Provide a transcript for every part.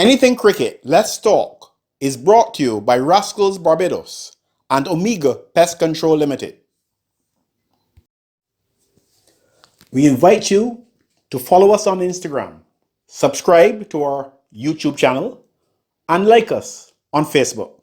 Anything Cricket, Let's Talk is brought to you by Rascals Barbados and Omega Pest Control Limited. We invite you to follow us on Instagram, subscribe to our YouTube channel, and like us on Facebook.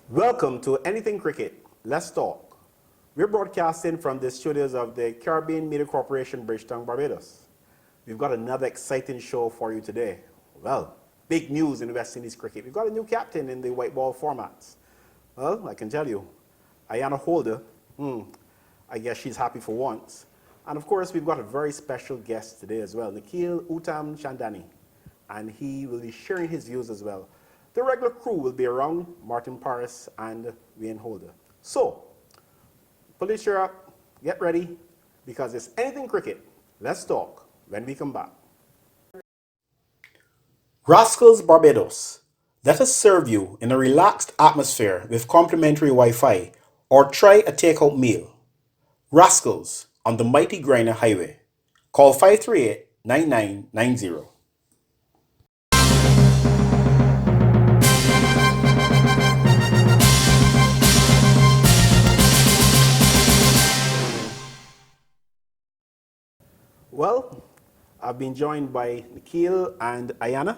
Welcome to Anything Cricket, Let's Talk. We're broadcasting from the studios of the Caribbean Media Corporation, Bridgetown, Barbados. We've got another exciting show for you today. Well, big news in West Indies cricket. We've got a new captain in the white ball formats. Well, I can tell you, Ayana Holder, I guess she's happy for once. And of course, we've got a very special guest today as well, Nikhil Uttamchandani. And he will be sharing his views as well. The regular crew will be around, Martin Paris and Wayne Holder. So, police cheer up, get ready, because it's Anything Cricket. Let's talk when we come back. Rascals Barbados. Let us serve you in a relaxed atmosphere with complimentary Wi-Fi or try a takeout meal. Rascals on the Mighty Grinder Highway. Call 538-9990. Well, I've been joined by Nikhil and Ayana,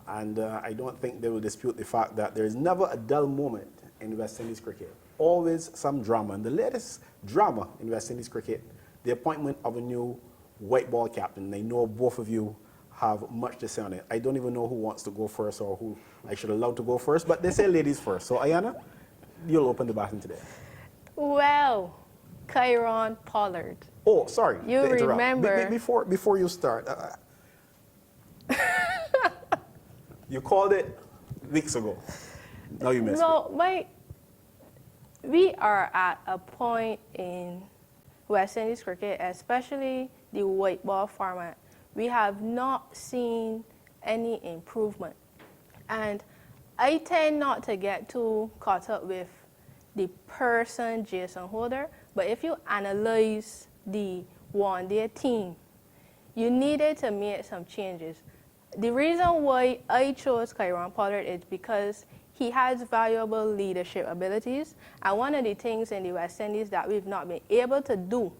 and I don't think they will dispute the fact that there is never a dull moment in West Indies cricket. Always some drama. And the latest drama in West Indies cricket, the appointment of a new white ball captain. I know both of you have much to say on it. I don't even know who wants to go first or who I should allow to go first, but they say ladies first. So Ayana, you'll open the baton today. Well, Kieron Pollard. Oh, sorry. You remember. Before you start, you called it weeks ago. Now you missed it. We are at a point in West Indies cricket, especially the white ball format. We have not seen any improvement. And I tend not to get too caught up with the person, Jason Holder, but if you analyze the one-day team, you needed to make some changes. The reason why I chose Kieron Pollard is because he has valuable leadership abilities, and one of the things in the West Indies that we've not been able to do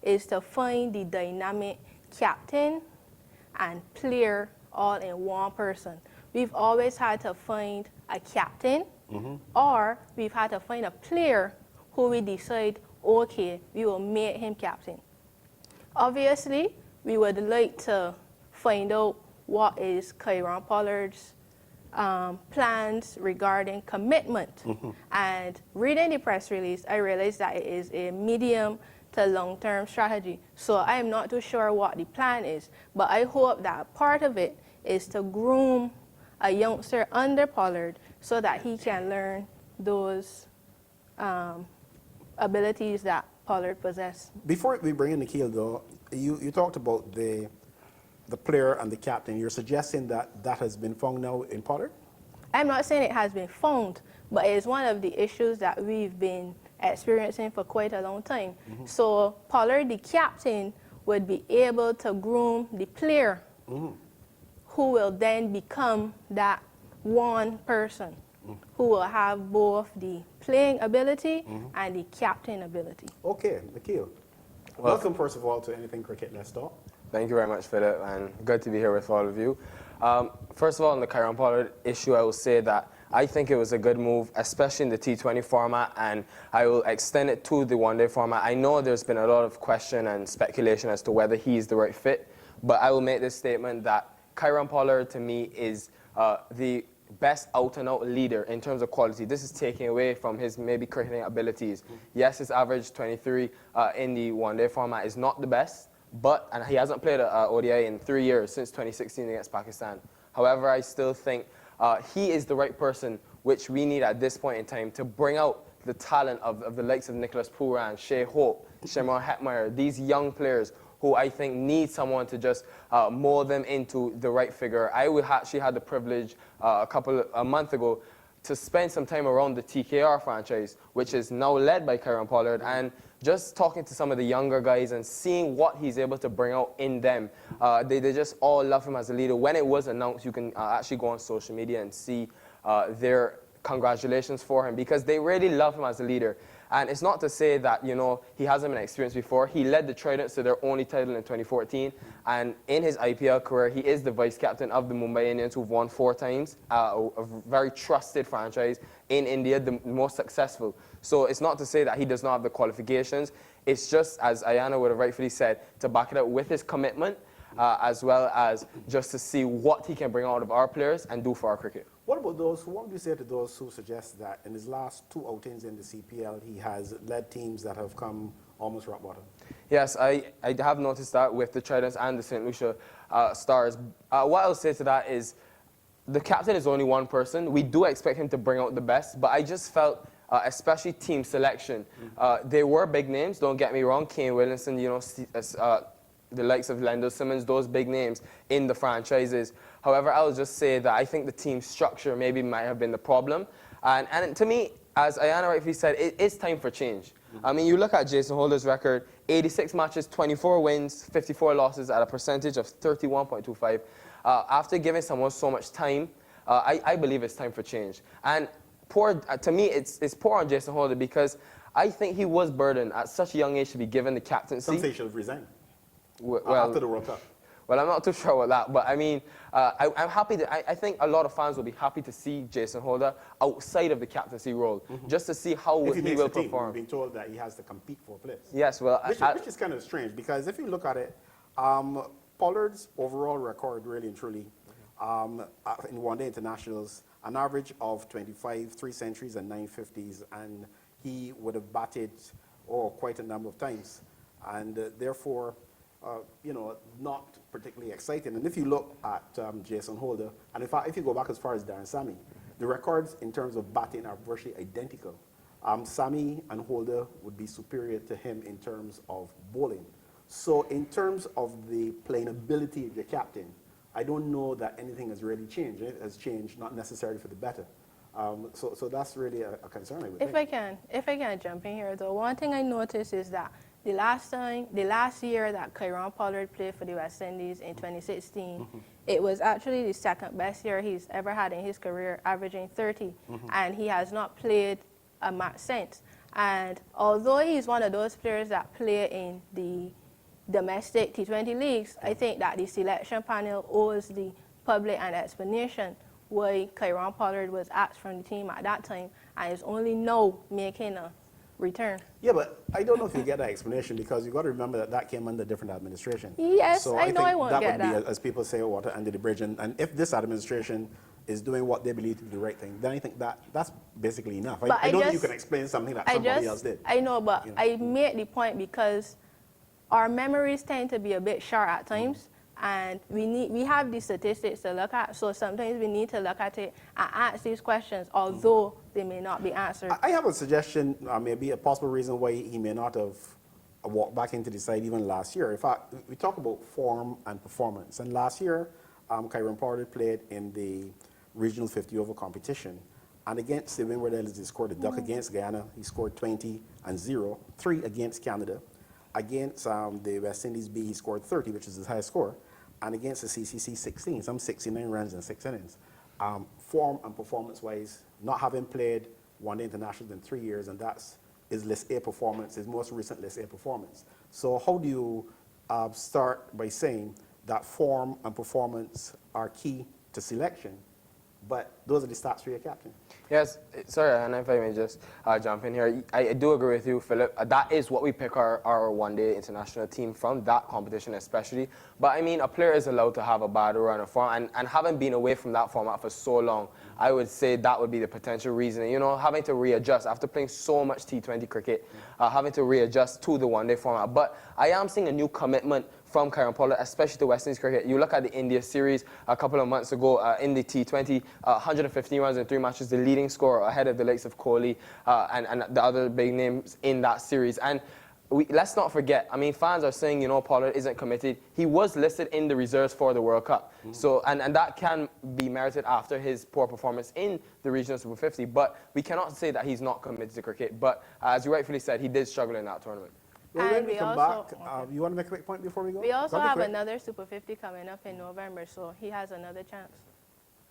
is to find the dynamic captain and player all in one person. We've always had to find a captain, or we've had to find a player who we decide, okay, we will make him captain. Obviously, we would like to find out what is Kieron Pollard's plans regarding commitment. And reading the press release, I realized that it is a medium to long-term strategy. So I am not too sure what the plan is, but I hope that part of it is to groom a youngster under Pollard so that he can learn those abilities that Pollard possesses. Before we bring in Nikhil, though, you talked about the player and the captain. You're suggesting that that has been found now in Pollard? I'm not saying it has been found, but it is one of the issues that we've been experiencing for quite a long time. So Pollard, the captain, would be able to groom the player who will then become that one person who will have both the playing ability and the captain ability. Okay, Nikhil. Welcome, first of all, to Anything Cricket Let's Talk. Thank you very much, Philip, and good to be here with all of you. First of all, on the Kieron Pollard issue, I will say that I think it was a good move, especially in the T20 format, and I will extend it to the one-day format. I know there's been a lot of question and speculation as to whether he's the right fit, but I will make this statement that Kieron Pollard, to me, is the best out-and-out leader in terms of quality. This is taking away from his maybe cricketing abilities. Yes, his average 23 in the one-day format is not the best, and he hasn't played a ODI in 3 years, since 2016 against Pakistan. However, I still think he is the right person which we need at this point in time to bring out the talent of the likes of Nicholas Pooran, Shea Hope, Shemar Hetmeyer, these young players who I think need someone to just mold them into the right figure. I actually had the privilege a month ago to spend some time around the TKR franchise, which is now led by Kyron Pollard, and just talking to some of the younger guys and seeing what he's able to bring out in them. They just all love him as a leader. When it was announced, you can actually go on social media and see their congratulations for him, because they really love him as a leader. And it's not to say that, you know, he hasn't been experienced before. He led the Tridents to their only title in 2014. And in his IPL career, he is the vice captain of the Mumbai Indians, who've won 4 times, a very trusted franchise in India, the most successful. So it's not to say that he does not have the qualifications. It's just, as Ayana would have rightfully said, to back it up with his commitment, as well as just to see what he can bring out of our players and do for our cricket. What would you say to those who suggest that in his last 2 outings in the CPL, he has led teams that have come almost rock bottom? Yes, I have noticed that with the Tridents and the St. Lucia Stars. What I'll say to that is the captain is only one person. We do expect him to bring out the best, but I just felt, especially team selection, they were big names, don't get me wrong. Kane Williamson, you know, the likes of Lendl Simmons, those big names in the franchises. However, I'll just say that I think the team structure maybe might have been the problem. And to me, as Ayana rightfully said, it is time for change. I mean, you look at Jason Holder's record, 86 matches, 24 wins, 54 losses at a percentage of 31.25. After giving someone so much time, I believe it's time for change. And to me, it's poor on Jason Holder, because I think he was burdened at such a young age to be given the captaincy. Some say he should have resigned after the World Cup. Well, I'm not too sure about that, but I mean, I'm happy I think a lot of fans will be happy to see Jason Holder outside of the captaincy role, just to see how he will perform. We've been told that he has to compete for a place. Yes, well, which is kind of strange, because if you look at it, Pollard's overall record, really and truly, in one-day internationals, an average of 25, 3 centuries and 9 50s, and he would have batted quite a number of times, and therefore, you know, not particularly exciting. And if you look at Jason Holder, and in fact, if you go back as far as Darren Sammy, the records in terms of batting are virtually identical. Sammy and Holder would be superior to him in terms of bowling. So in terms of the playing ability of the captain, I don't know that anything has really changed. It has changed, not necessarily for the better. So that's really a concern, I would think. If I can jump in here, though, one thing I noticed is that the last year that Kyron Pollard played for the West Indies in 2016, it was actually the second best year he's ever had in his career, averaging 30, and he has not played a match since. And although he's one of those players that play in the domestic T20 leagues, I think that the selection panel owes the public an explanation why Kyron Pollard was axed from the team at that time and is only now making a return. Yeah, but I don't know if you get that explanation, because you've got to remember that that came under different administration. Yes, so I know I won't get that would that. be, as people say, water under the bridge. And if this administration is doing what they believe to be the right thing, then I think that's basically enough. I don't think you can explain something that somebody else did. I know, but You know? I made the point because our memories tend to be a bit short at times, and we have the statistics to look at, so sometimes we need to look at it and ask these questions, although they may not be answered. I have a suggestion, maybe a possible reason why he may not have walked back into the side even last year. In fact, we talk about form and performance. And last year, Kyron Pollard played in the regional 50-over competition. And against the Windward Islands, he scored a duck. Against Guyana, he scored 20 and 0. 3 against Canada. Against the West Indies B, he scored 30, which is his highest score. And against the CCC, 16, some 69 runs in 6 innings. Form and performance-wise, not having played one-day internationals in 3 years, and that's his List A performance, his most recent List A performance. So how do you start by saying that form and performance are key to selection, but those are the stats for your captain? Yes, sorry, and if I may just jump in here, I do agree with you, Philip. That is what we pick our one-day international team from, that competition especially. But I mean, a player is allowed to have a bad run of form, and having been away from that format for so long, I would say that would be the potential reason. You know, having to readjust after playing so much T20 cricket, having to readjust to the one-day format. But I am seeing a new commitment from Kairampala, especially to West Indies cricket. You look at the India series a couple of months ago in the T20, 115 runs in 3 matches, the leading scorer ahead of the likes of Kohli and the other big names in that series. And let's not forget, I mean, fans are saying, you know, Pollard isn't committed. He was listed in the reserves for the World Cup. So, and that can be merited after his poor performance in the regional Super 50. But we cannot say that he's not committed to cricket. But as you rightfully said, he did struggle in that tournament. Well, And when we we come also- back, you want to make a quick point before we go? We also Go ahead, have quick. another Super 50 coming up in November, so he has another chance.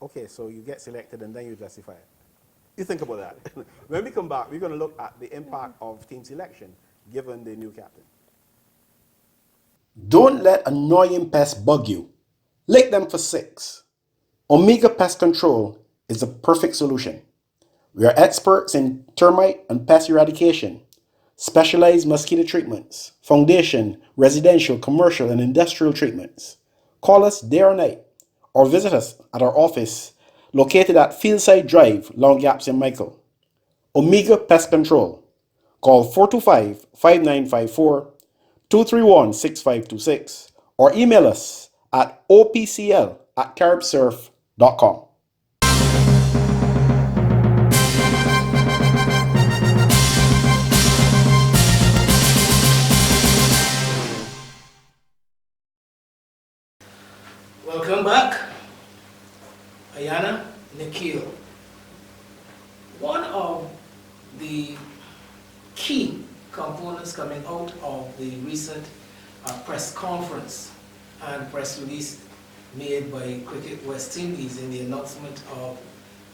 Okay, so you get selected and then you justify it. You think about that. When we come back, we're going to look at the impact of team selection given the new captain. Don't let annoying pests bug you. Lick them for 6. Omega Pest Control is the perfect solution. We are experts in termite and pest eradication, specialized mosquito treatments, foundation, residential, commercial, and industrial treatments. Call us day or night or visit us at our office located at Fieldside Drive, Long Gaps in Michael. Omega Pest Control. Call 425-5954, 231-6526, or email us at opcl@caribsurf.com. Welcome back, Ayana, Nikhil. One of the key components coming out of the recent press conference and press release made by Cricket West Indies in the announcement of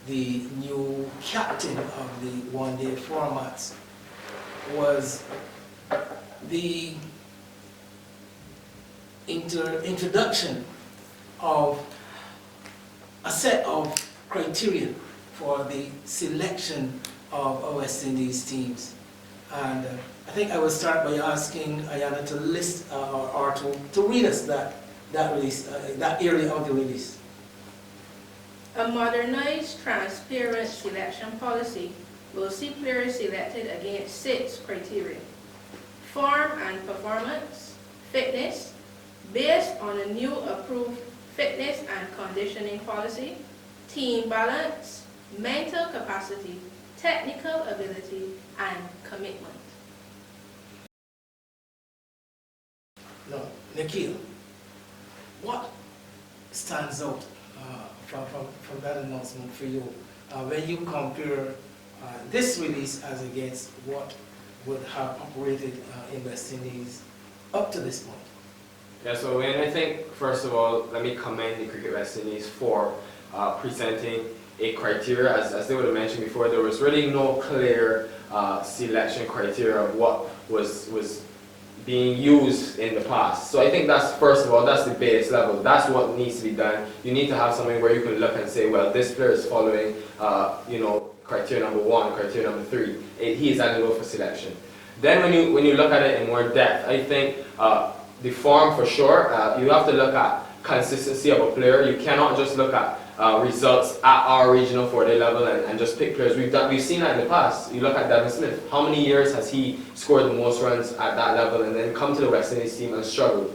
the new captain of the one-day formats was the introduction of a set of criteria for the selection of our West Indies teams. And I think I will start by asking Ayana to list or to read us that release, that area of the release. A modernized, transparent selection policy will see players selected against 6 criteria: form and performance, fitness, based on a new approved fitness and conditioning policy, team balance, mental capacity, technical ability, and commitment. Now, Nikhil, what stands out from that announcement for you when you compare this release as against what would have operated in West Indies up to this point? Yeah, so I think, first of all, let me commend the Cricket West Indies for presenting a criteria. As they would have mentioned before, there was really no clear selection criteria of what was being used in the past. So I think that's, first of all, that's the base level. That's what needs to be done. You need to have something where you can look and say, well, this player is following, criteria number 1, criteria number 3. He is eligible for selection. Then when you look at it in more depth, I think the form for sure, you have to look at consistency of a player. You cannot just look at results at our regional 4-day level and just pick players. We've seen that in the past. You look at Devin Smith. How many years has he scored the most runs at that level and then come to the West Indies team and struggled?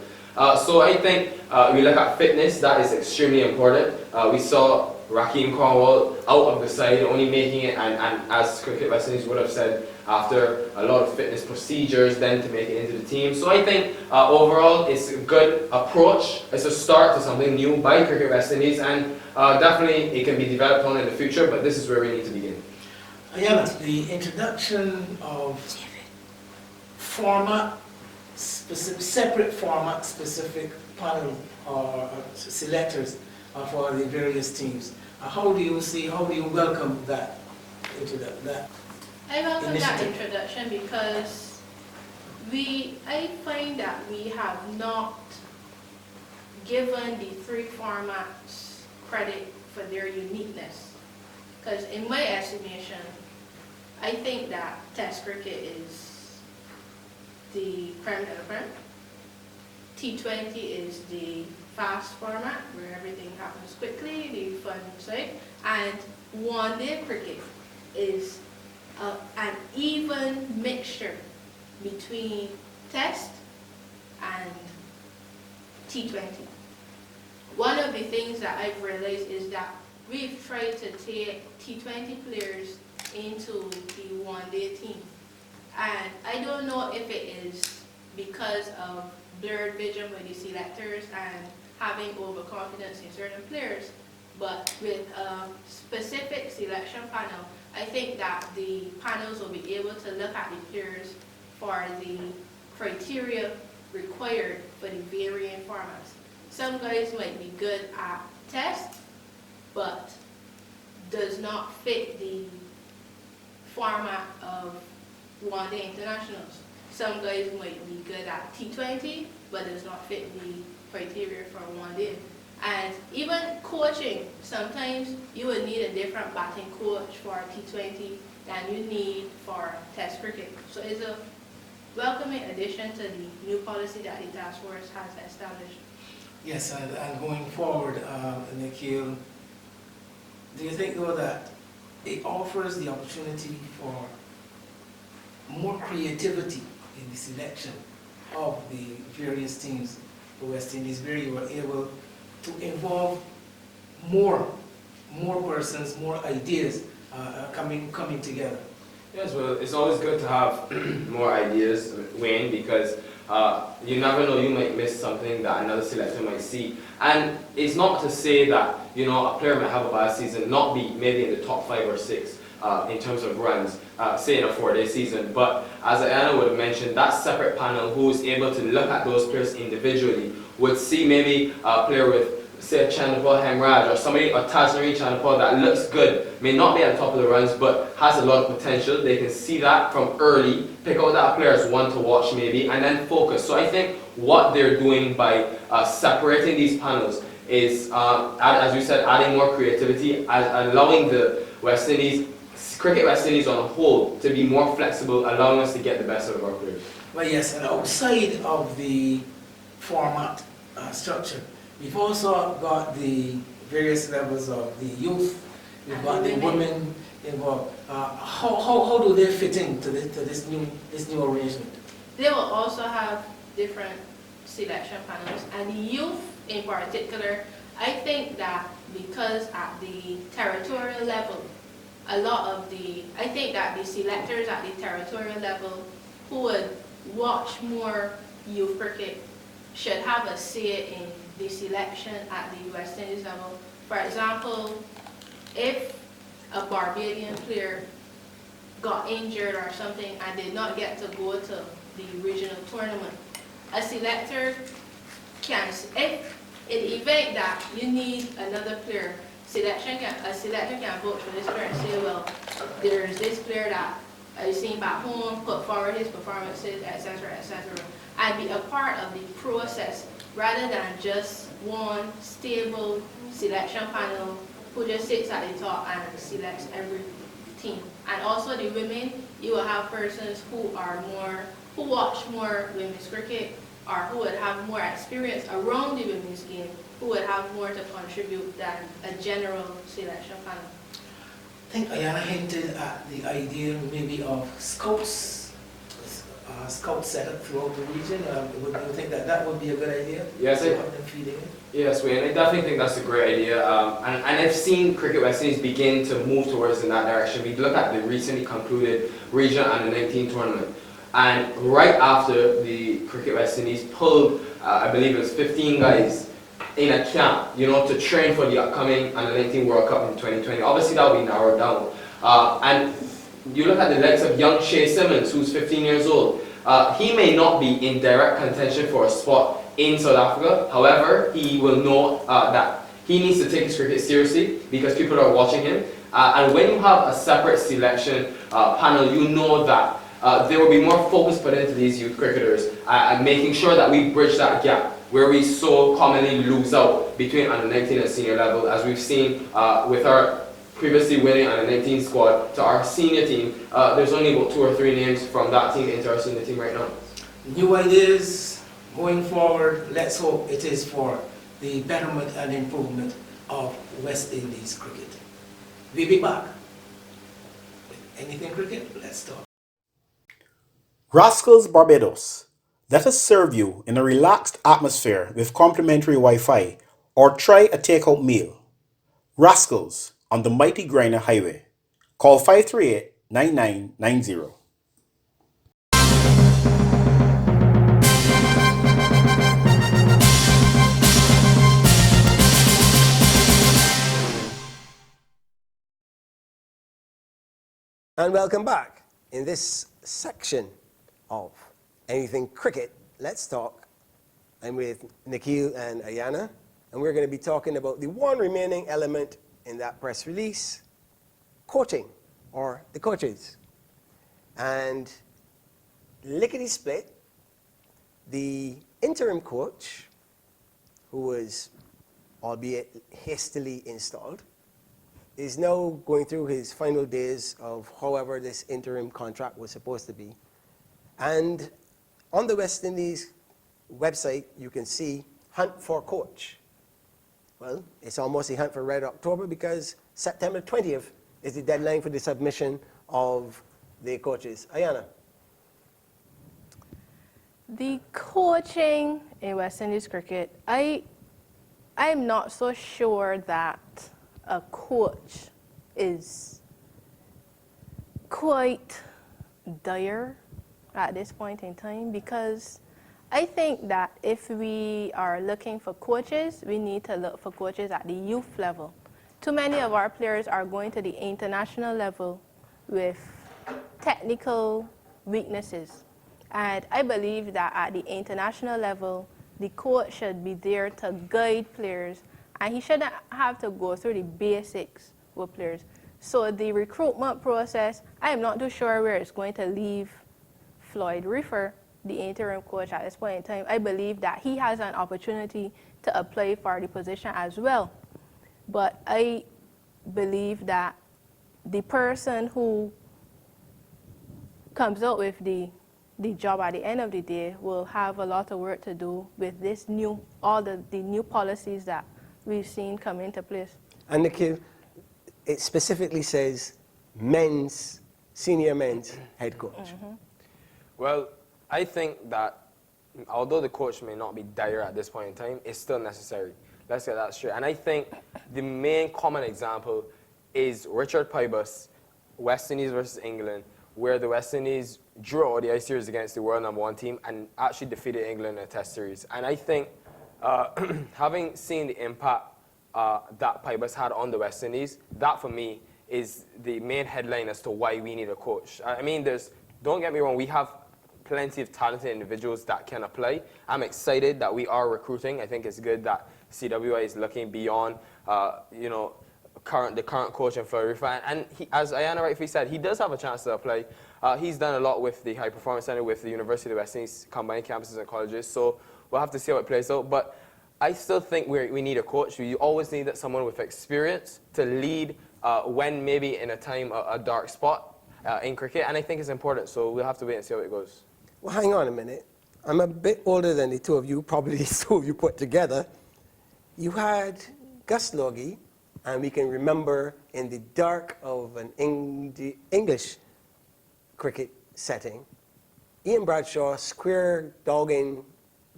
So I think we look at fitness. That is extremely important. We saw Raheem Cornwall out of the side, only making it, and as Cricket West Indies would have said, after a lot of fitness procedures then to make it into the team. So I think overall it's a good approach. It's a start to something new by Cricket West Indies, and definitely it can be developed on in the future, but this is where we need to begin. Ayana, the introduction of format, separate format specific panel or selectors for the various teams. How do you welcome that introduction? I welcome that introduction because I find that we have not given the 3 formats credit for their uniqueness. Because in my estimation, I think that Test cricket is the creme de la creme. T20 is the fast format where everything happens quickly, the fun side, and one-day cricket is an even mixture between Test and T20. One of the things that I've realized is that we've tried to take T20 players into the one-day team. And I don't know if it is because of blurred vision by the selectors and having overconfidence in certain players, but with a specific selection panel, I think that the panels will be able to look at the players for the criteria required for the varying formats. Some guys might be good at test, but does not fit the format of one-day internationals. Some guys might be good at T20, but does not fit the criteria for one-day. And even coaching, sometimes you would need a different batting coach for T20 than you need for Test cricket. So it's a welcoming addition to the new policy that the task force has established. Yes, and going forward, Nikhil, do you think though that it offers the opportunity for more creativity in the selection of the various teams for West Indies, where you were able to involve more persons, more ideas coming together? Yes, well, it's always good to have more ideas, Wayne, because you never know, you might miss something that another selector might see. And it's not to say that, you know, a player might have a bad season, not be maybe in the top 5 or 6 in terms of runs, say in a 4-day season. But as Ayana would have mentioned, that separate panel who is able to look at those players individually would see maybe a player with, say, Chandrapal Hemraj or somebody, or Tajnari Chandrapal that looks good, may not be at the top of the runs, but has a lot of potential. They can see that from early, pick out that player as one to watch maybe, and then focus. So I think what they're doing by separating these panels is, as you said, adding more creativity, allowing the West Indies, Cricket West Indies on a whole, to be more flexible, allowing us to get the best out of our players. Well, yes, and outside of the format structure, we've also got the various levels of the youth, we've got the women involved. How do they fit into this new arrangement? They will also have different selection panels, and the youth in particular, I think that because at the territorial level, I think that the selectors at the territorial level who would watch more youth cricket should have a say in the selection at the West Indies level. For example, if a Barbadian player got injured or something and did not get to go to the regional tournament, a selector can, if in the event that you need another player, a selector can vote for this player and say, well, there's this player that I've seen back home, put forward his performances, etc., and be a part of the process rather than just one stable selection panel who just sits at the top and selects every team. And also the women, you will have persons who watch more women's cricket, or who would have more experience around the women's game, who would have more to contribute than a general selection panel. I think Ayana hinted at the idea maybe of scouts set up throughout the region. Would you think that would be a good idea? Yes, yes, Wayne, I definitely think that's a great idea. And I've seen Cricket West Indies begin to move towards in that direction. We look at the recently concluded Regional Under-19 tournament. And right after the Cricket West Indies pulled, I believe it was 15 guys in a camp, you know, to train for the upcoming Under-19 World Cup in 2020. Obviously that will be narrowed down. And you look at the likes of young Shea Simmons, who's 15 years old. He may not be in direct contention for a spot in South Africa. However, he will know that he needs to take his cricket seriously because people are watching him. And when you have a separate selection panel, you know that there will be more focus put into these youth cricketers and making sure that we bridge that gap where we so commonly lose out between under-19 and senior level, as we've seen with our previously winning under-19 squad to our senior team. There's only about 2 or 3 names from that team into our senior team right now. New ideas going forward. Let's hope it is for the betterment and improvement of West Indies cricket. We'll be back with Anything Cricket. Let's talk. Rascals Barbados, Let us serve you in a relaxed atmosphere with complimentary Wi-Fi or try a takeout meal. Rascals on the Mighty Griner Highway. Call 538-9990. And welcome back. In this section of Anything Cricket, Let's Talk, I'm with Nikhil and Ayana, and we're going to be talking about the one remaining element in that press release, coaching, or the coaches. And lickety-split, the interim coach, who was, albeit hastily installed, is now going through his final days of however this interim contract was supposed to be. And on the West Indies website, you can see hunt for coach. Well, it's almost a hunt for Red October because September 20th is the deadline for the submission of the coaches. Ayana. The coaching in West Indies cricket, I'm not so sure that a coach is quite dire at this point in time, because I think that if we are looking for coaches, we need to look for coaches at the youth level. Too many of our players are going to the international level with technical weaknesses. And I believe that at the international level, the coach should be there to guide players, and he shouldn't have to go through the basics with players. So the recruitment process, I am not too sure where it's going to leave Floyd Reefer, the interim coach at this point in time. I believe that he has an opportunity to apply for the position as well. But I believe that the person who comes out with the job at the end of the day will have a lot of work to do with this all the new policies that we've seen come into place. And Nikhil, it specifically says senior men's head coach. Mm-hmm. Well, I think that although the coach may not be dire at this point in time, it's still necessary. Let's get that straight. And I think the main common example is Richard Pybus, West Indies versus England, where the West Indies drew an ODI series against the world #1 team and actually defeated England in a test series. And I think having seen the impact that Pybus had on the West Indies, that for me is the main headline as to why we need a coach. I mean, don't get me wrong, we have plenty of talented individuals that can apply. I'm excited that we are recruiting. I think it's good that CWI is looking beyond, the current coach in Floyd Reefer. And he, as Ayana rightfully said, he does have a chance to apply. He's done a lot with the High Performance Center, with the University of the West Indies, combined campuses and colleges. So we'll have to see how it plays out. But I still think we need a coach. We always need someone with experience to lead when maybe in a time, a dark spot in cricket. And I think it's important. So we'll have to wait and see how it goes. Well, hang on a minute. I'm a bit older than the two of you, probably the two of you put together. You had Gus Logie, and we can remember in the dark of an English cricket setting, Ian Bradshaw square dogging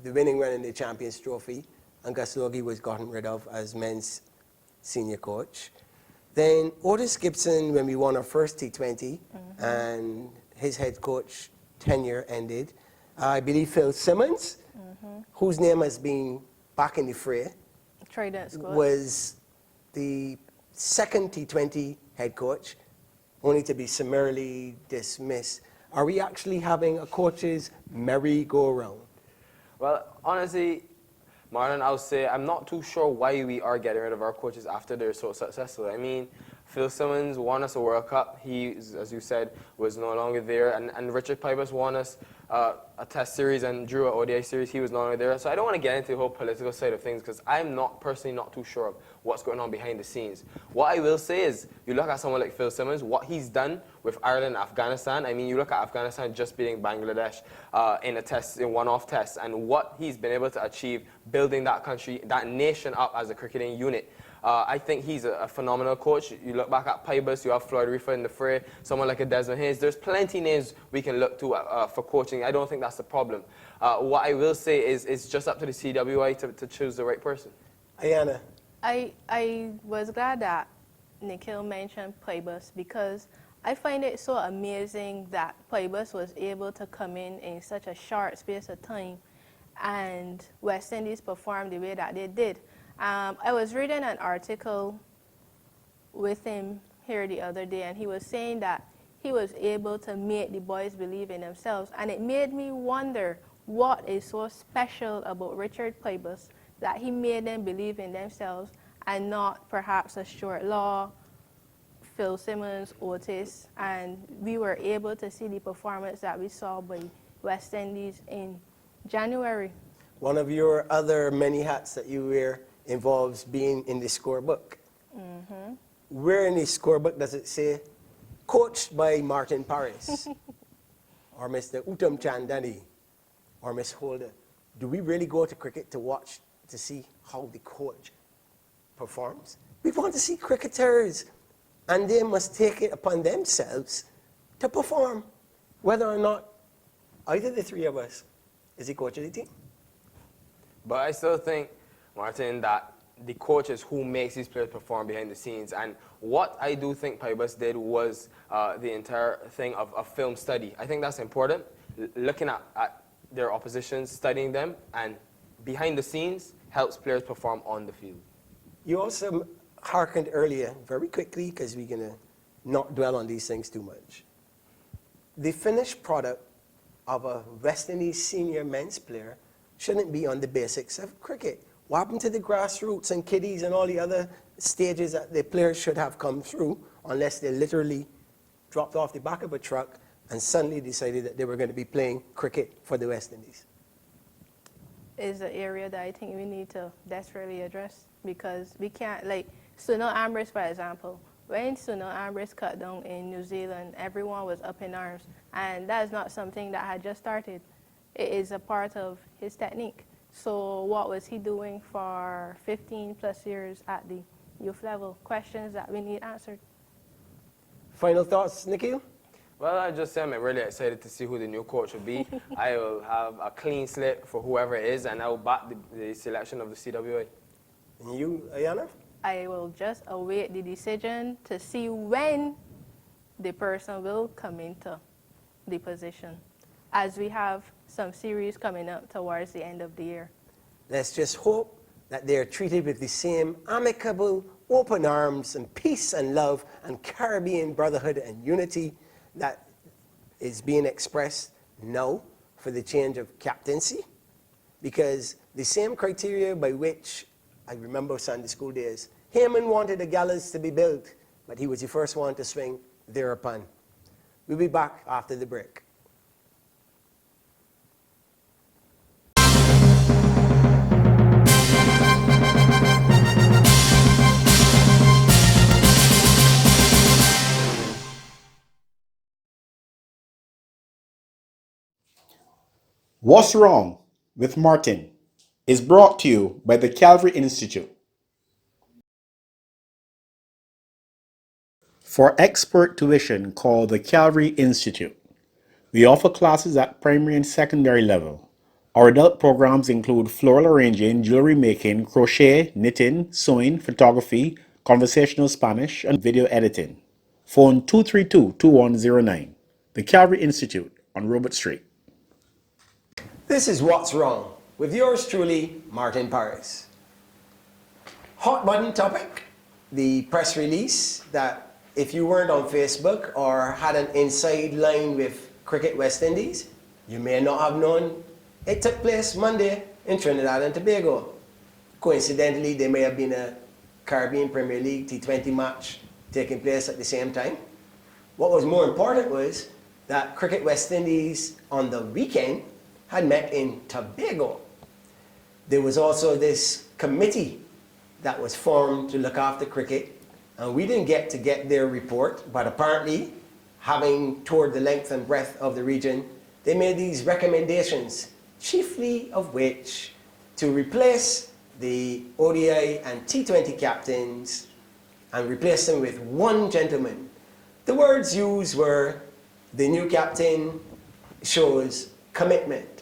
the winning run in the Champions Trophy, and Gus Logie was gotten rid of as men's senior coach. Then Otis Gibson, when we won our first T20, and his head coach tenure ended. I believe Phil Simmons, whose name has been back in the fray, was the second T20 head coach, only to be summarily dismissed. Are we actually having a coach's merry-go-round? Well, honestly, Marlon, I'll say I'm not too sure why we are getting rid of our coaches after they're so successful. I mean, Phil Simmons won us a World Cup. He, as you said, was no longer there. And Richard Pybus won us a Test series and drew an ODI series. He was no longer there. So I don't want to get into the whole political side of things because I'm personally not too sure of what's going on behind the scenes. What I will say is, you look at someone like Phil Simmons, what he's done with Ireland and Afghanistan. I mean, you look at Afghanistan just beating Bangladesh in one-off tests, and what he's been able to achieve building that country, that nation up as a cricketing unit. I think he's a phenomenal coach. You look back at Pybus, you have Floyd Reefer in the fray, someone like a Desmond Hayes. There's plenty names we can look to for coaching. I don't think that's the problem. What I will say is it's just up to the CWI to choose the right person. Ayana, I was glad that Nikhil mentioned Playbus because I find it so amazing that Playbus was able to come in such a short space of time and West Indies performed the way that they did. I was reading an article with him here the other day, and he was saying that he was able to make the boys believe in themselves, and it made me wonder what is so special about Richard Playbus that he made them believe in themselves and not perhaps a Stuart Law, Phil Simmons, Otis, and we were able to see the performance that we saw by West Indies in January. one of your other many hats that you wear involves being in the scorebook. Where in the scorebook does it say, coached by Martin Paris, or Mr. Uttamchandani, or Miss Holder? Do we really go to cricket to watch, to see how the coach performs? We want to see cricketers, and they must take it upon themselves to perform, whether or not either the three of us is the coach of the team. But I still think, Martin, that the coach is who makes these players perform behind the scenes. And what I do think Playbus did was the entire thing of a film study. I think that's important, looking at their oppositions, studying them, and behind the scenes helps players perform on the field. You also hearkened earlier, very quickly, because we're going to not dwell on these things too much. The finished product of a West Indies senior men's player shouldn't be on the basics of cricket. What happened to the grassroots and kiddies and all the other stages that the players should have come through, unless they literally dropped off the back of a truck and suddenly decided that they were going to be playing cricket for the West Indies? Is the area that I think we need to desperately address, because we can't, like Sunil Ambrose, for example. When Sunil Ambrose cut down in New Zealand, everyone was up in arms, and that is not something that had just started. It is a part of his technique. So what was he doing for 15 plus years at the youth level? Questions that we need answered. Final thoughts, Nikhil? Well, I just say I'm really excited to see who the new coach will be. I will have a clean slate for whoever it is, and I will back the selection of the CWA. And you, Ayana? I will just await the decision to see when the person will come into the position, as we have some series coming up towards the end of the year. Let's just hope that they're treated with the same amicable, open arms and peace and love and Caribbean brotherhood and unity that is being expressed now for the change of captaincy. Because the same criteria by which, I remember Sunday school days, Haman wanted the gallows to be built, but he was the first one to swing thereupon. We'll be back after the break. What's Wrong with Martin is brought to you by the Calvary Institute. For expert tuition, call the Calvary Institute. We offer classes at primary and secondary level. Our adult programs include floral arranging, jewelry making, crochet, knitting, sewing, photography, conversational Spanish, and video editing. Phone 232-2109. The Calvary Institute on Robert Street. This is What's Wrong with yours truly, Martin Paris. Hot button topic, the press release that if you weren't on Facebook or had an inside line with Cricket West Indies, you may not have known it took place Monday in Trinidad and Tobago. Coincidentally, there may have been a Caribbean Premier League T20 match taking place at the same time. What was more important was that Cricket West Indies on the weekend had met in Tobago. There was also this committee that was formed to look after cricket, and we didn't get to get their report, but apparently, having toured the length and breadth of the region, they made these recommendations, chiefly of which to replace the ODI and T20 captains and replace them with one gentleman. The words used were, the new captain shows commitment.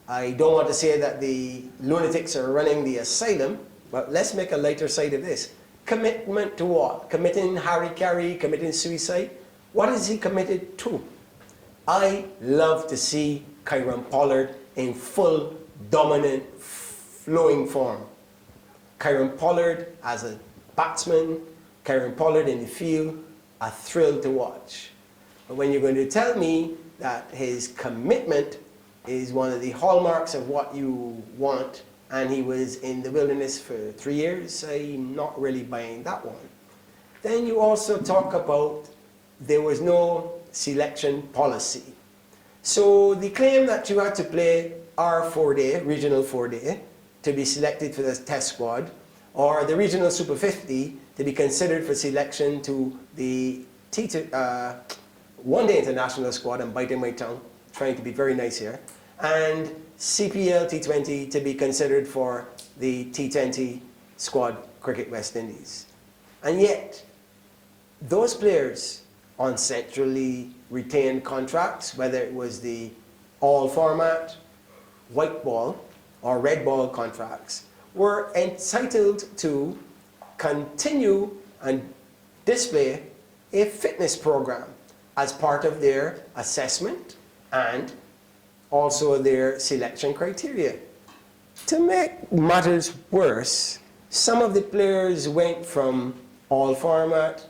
I don't want to say that the lunatics are running the asylum, but let's make a lighter side of this. Commitment to what? Committing harry-carry, committing suicide? What is he committed to? I love to see Kyron Pollard in full, dominant, flowing form. Kyron Pollard as a batsman, Kyron Pollard in the field, a thrill to watch. But when you're going to tell me that his commitment is one of the hallmarks of what you want, and he was in the wilderness for 3 years, I'm not really buying that one. Then you also talk about there was no selection policy. So the claim that you had to play R4-day, regional 4-day, to be selected for the test squad, or the regional Super 50 to be considered for selection to the one-day international squad, I'm biting my tongue, trying to be very nice here, and CPL T20 to be considered for the T20 squad Cricket West Indies. And yet, those players on centrally retained contracts, whether it was the all format, white ball, or red ball contracts, were entitled to continue and display a fitness program as part of their assessment and also their selection criteria. To make matters worse, some of the players went from all format,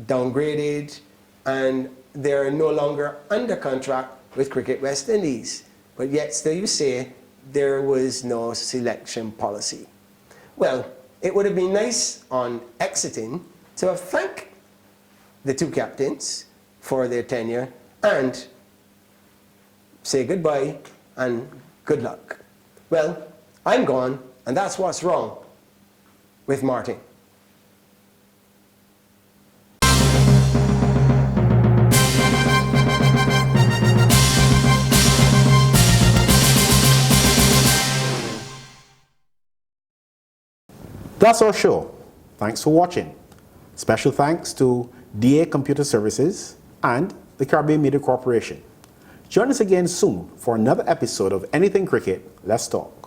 downgraded, and they're no longer under contract with Cricket West Indies. But yet still you say there was no selection policy. Well, it would have been nice on exiting to have thanked the two captains for their tenure and say goodbye and good luck. Well, I'm gone, and that's what's wrong with Martin. That's our show. Thanks for watching. Special thanks to DA Computer Services and the Caribbean Media Corporation. Join us again soon for another episode of Anything Cricket, Let's Talk.